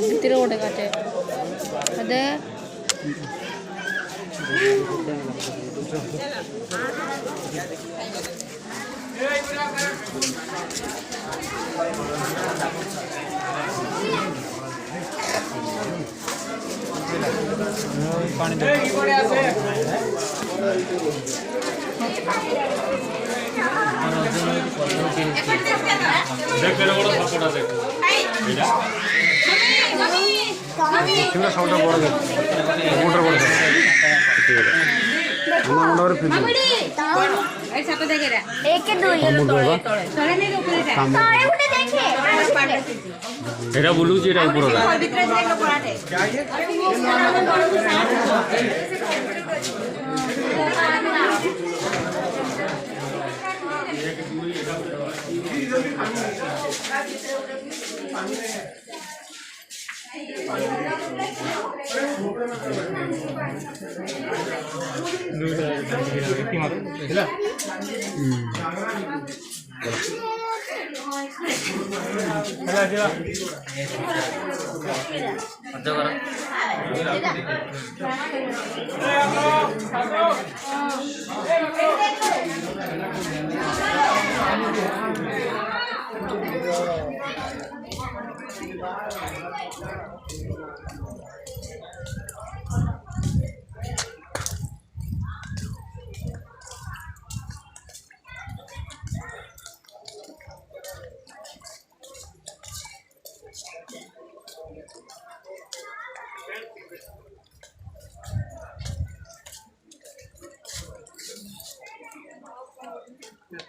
ভিতরে ওঠে কাটে দে পানি সবটা বড় মোটর বড় এটা বলুছি এটা উপর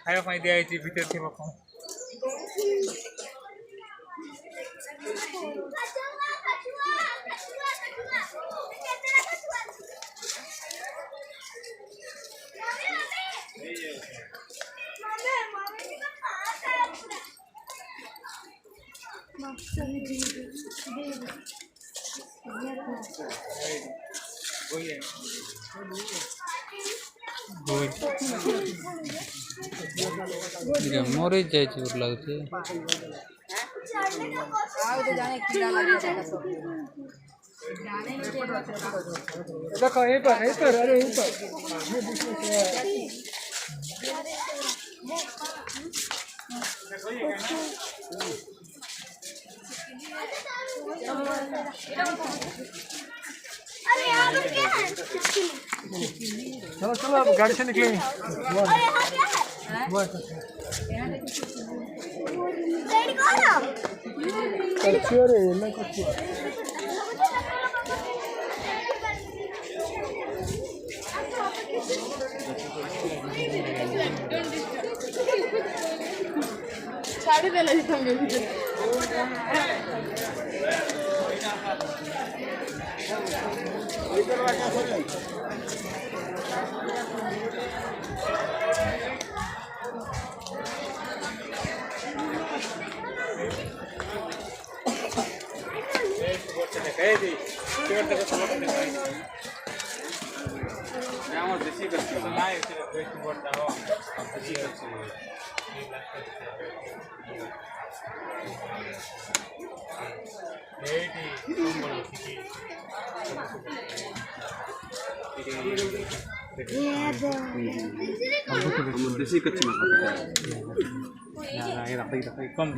खाया पाई दिया भीतर थे बापा মরে যাইছে ওর লাগছে देखो ये पर अरे ऊपर अरे यहाँ पर क्या है? चलो चलो अब गाड़ी से निकलेंगे अरे यहाँ क्या है? रेडी करो। अच्छी हो रही है ना कुछ साड़ी दे लगी तुम भी देसी कच्ची मक्का कम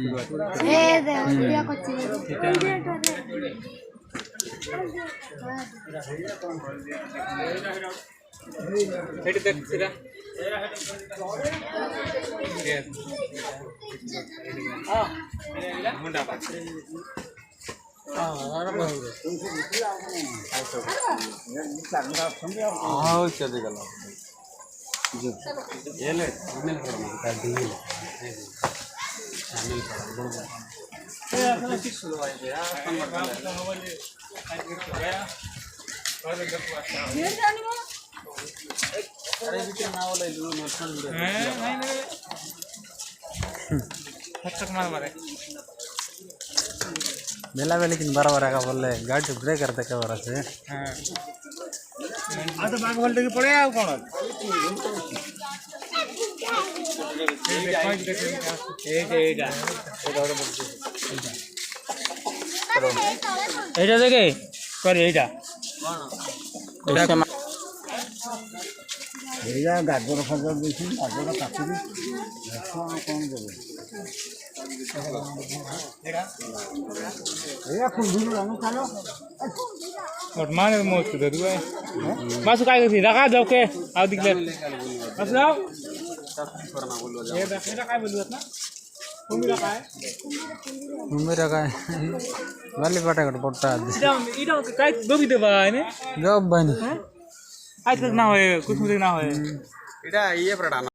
हेड देख सीधा मुंडा चले गला ये ले इन्हें थोड़ा मत दी शामिल कर बड़ो ये अपना किस लो आए थे यार ये जानी मो अरे बीच ना वाला लू नोशन नहीं फटक मार मारे बेला बेली किन बराबर आगा बोलले गाड़ी ब्रेक करते के बरा से हां आ तो बाग बोलते कि पड़े आ कोन এইটা দেখে করে এইটা এইটা গাজর ফাজর দিছি গাজর কাটিবি কোন দেবে এইটা কুন্ডুল রং কালো और माने मोच दे दुए मासु काय करती रखा जाओ के आओ दिखले बस जाओ ये देखा काय बोलू ना तुम्ही रखा है मेरा का वाली पाटा कट पट्टा इडा काय दोबी देबा ने जॉब बनी आज तक ना होए कुछ मुझे ना होए এটা ইয়ে প্রাণা